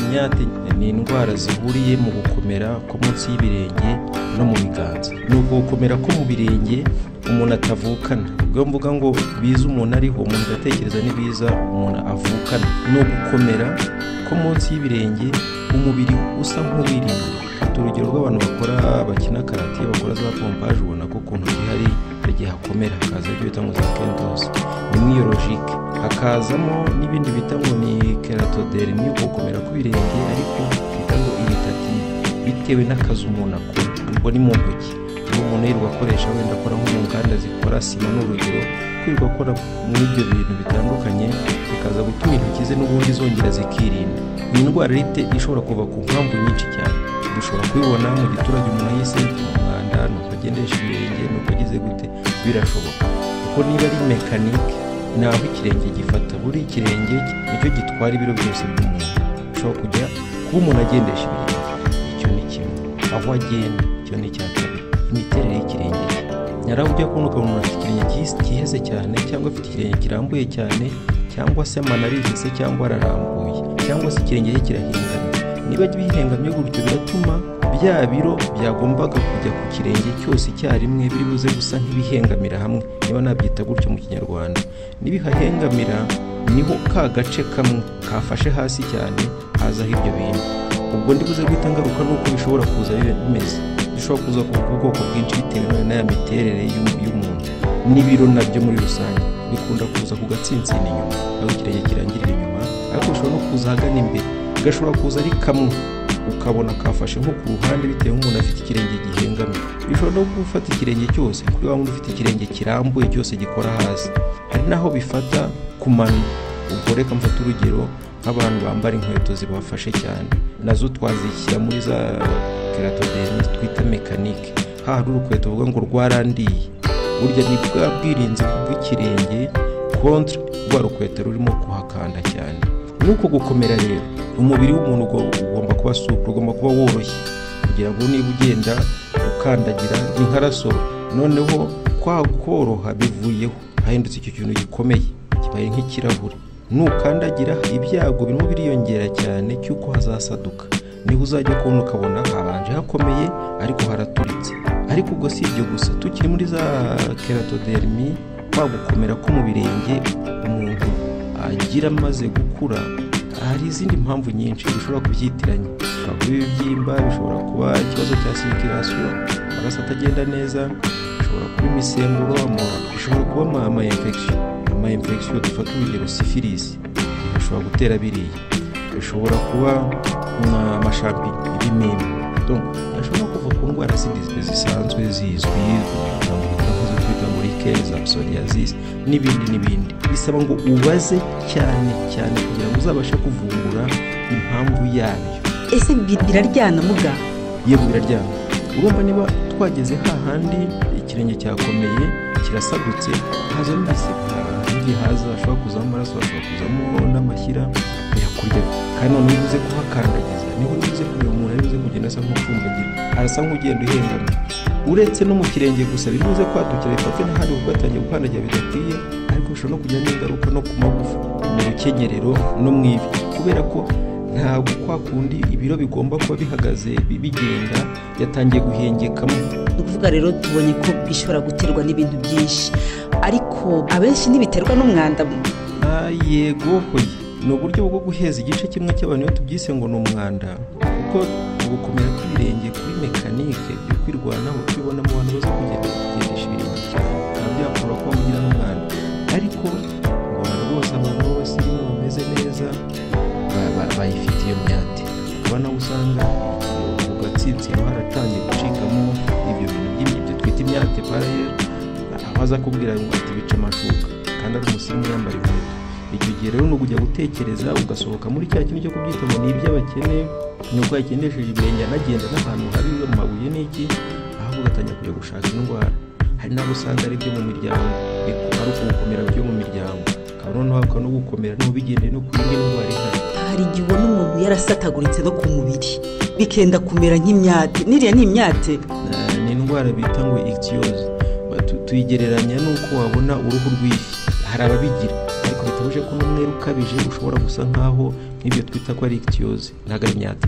imyate ni indwara zihuriye mu gukomera ko munsi y'ibirenge no mu biganza. Ni ugukomera ko mu birenge umuntu atavukana. Ubwo mvuga ngo biza umuntu ariho, umuntu agatekereza n'ibiza umuntu avukana. Ni ugukomera ko munsi y'ibirenge umubiri usa nk'uwirinda. Urugero rw'abantu bakina karate, bakora za pompage, ubona ko ukuntu bihari igihe hakomera hakaza ibyo bita ngo za kendos. Ni myologique. Hakazamo n'ibindi bita ngo ni keratodermie, gukomera kw'ibirenge ariko bita ngo iritative bitewe n'akazi umuntu akora. Ubwo ni mu ntoki. Umuntu yirirwa akoresha, wenda akora nko mu nganda zikora sima n'urugero, kwirirwa akora muri ibyo bintu bitandukanye bikaza gutuma intoki ze n'ubundi zongera zikirinda. Ni indwara ishobora kuva ku mpamvu nyinshi cyane. Dushobora kubibona mu giturage, umuntu yise umwanda, nuko agendesha ibirenge, nuko agize gute, birashoboka. Kuko niba ari mekanike, naho ikirenge gifata, buri ikirenge nicyo gitwara ibiro byose by'umuntu. Ushobora kujya kuba umuntu agendesha ibirenge, icyo ni kimwe. Aho agenda, icyo ni icya kabiri. Imiterere y'ikirenge cye, nyaraho ujya kubona ukabona umuntu afite ikirenge gihese cyane, cyangwa afite ikirenge kirambuye cyane, cyangwa se amano arihese cyangwa ararambuye, cyangwa se ikirenge cye kirahengamye. Niba bihengamye gutyo, biratuma bya biro byagombaga kujya ku kirenge cyose icyarimwe biri buze gusa nk'ibihengamira hamwe, niba nabyita gutyo mu Kinyarwanda. Nibihahengamira niho ka gace kamwe kafashe hasi cyane hazaho ibyo bintu. Ubwo ndibuze guhita ngaruka nuko bishobora kuza bimeze. Bishobora kuza ku bwoko bwinshi bitewe n'aya miterere y'umuntu. N'ibiro nabyo muri rusange bikunda kuza ku gatsintsini inyuma, aho ikirenge kirangirira inyuma, ariko bishobora no kuza ahagana imbere. Gashobora kuza ari kamwe ukabona kafashe nko ku ruhande bitewe n'umuntu afite ikirenge gihengamye. Bishobora no gufata ikirenge cyose kuri wa wundi ufite ikirenge kirambuye cyose gikora hasi. Hari naho bifata ku mano. Ubwo reka mfata urugero nk'abantu bambara inkweto zibafashe cyane, nazo twazishyira muri za keratodermie twita mekanike. Hari urukweto uvuga ngo rwarandiye, burya ni bwa bwirinzi bw'ikirenge contre rwa rukweto rurimo kuhakanda cyane. Nuko gukomera rero, umubiri w'umuntu ugomba kuba supre, ugomba kuba woroshye, kugira ngo niba ugenda ukandagira ni nkarasoro, noneho kwa koroha bivuyeho hahindutse icyo kintu gikomeye, kibaye nk'ikirahure. Nukandagira ibyago birimo biriyongera cyane cyuko hazasaduka. Niba uzajya kubona ukabona habanje hakomeye ariko haraturitse. Ariko ubwo si ibyo gusa, tukiri muri za keratodermie, kwa gukomera ko mu birenge umuntu agira amaze gukura, hari izindi mpamvu nyinshi bishobora kubyitiranya. Bishobora kuba ibibyimba, bishobora kuba ikibazo cya circulation, amaraso atagenda neza, bishobora kuba imisemburo, bishobora kuba ama infection dufata urugero syphilis, bishobora gutera biriya, bishobora kuba amashampi, ibimeme. Donc bashobora kuva ku ndwara zindi zisanzwe zizwi, twita ngo rickets, psoriasis n'ibindi. Bisaba ngo ubaze cyane kugira ngo uzabashe kuvumbura impamvu yabyo. Ese biraryana muga? Yego biraryana. Urumva niba twageze hahandi ikirenge cyakomeye kirasadutse, haza n'ibisebe, haza ashobora kuzamo amaraso, ashobora kuzamo n'amashyira yakurya. Kandi none ubuze kuhakandagiza, niho ubuze kureba umuntu ari buze kugenda asa nk'ufumbagira, arasa nk'ugenda uhengamye. Uretse no mu kirenge gusa bibuze kwadukira bifate n'ahandi ugatangira gukandagira bidakwiye, ariko bishobora no kugira n'ingaruka no ku magufa, mu rukenyerero no mu ivi, kubera ko ntabwo kwa kundi ibiro bigomba kuba bihagaze bigenda yatangiye guhengekamo. Ni ukuvuga rero tubonye ko bishobora guterwa n'ibintu byinshi, ariko abenshi ntibiterwa n'umwanda. Yego hoye, ni uburyo bwo guheza igice kimwe cy'abantu iyo tubyise ngo ni umwanda, kuko gukomera kw'ibirenge kuri mekanike byo kwirwanaho tubibona mu bantu baza kugendesha ibirenge cyane, kandi byakora ko mugira n'umwanda. Ariko mbona rwose abantu b'abasirimu bameze neza bayifite iyo myate. Ubona usanga mu gatsinsino haratangiye gucikamo ibyo bintu by'ibyo twita imyate parallel, aho aza kubwira ngo ati bica amashuka kandi ari umusirimu yambara inkweto. Icyo gihe rero ni ukujya gutekereza ugasohoka muri cya kintu cyo kubyita ngo ni iby'abakene, nuko yagendesheje ibirenge anagenda n'ahantu hari amabuye n'iki, aho ugatangira kujya gushaka indwara. Hari n'abo usanga ari byo mu miryango, ari ukugukomera byo mu miryango, kandi noneho hakaba no gukomera n'ubigendeye no kuri indwara ihari. Hari igihe ubona umuntu yarasataguritse no ku mubiri bikenda kumera nk'imyate. Niriya ni imyate? Ni indwara bita ngo ichthyosis. Tuyigereranya n'uko wabona uruhu rw'ifi. Hari ababigira ariko bitabuje ko n'umwere ukabije ushobora gusa nkaho nk'ibyo twita ko ari ichthyosis ntabwo ari imyate.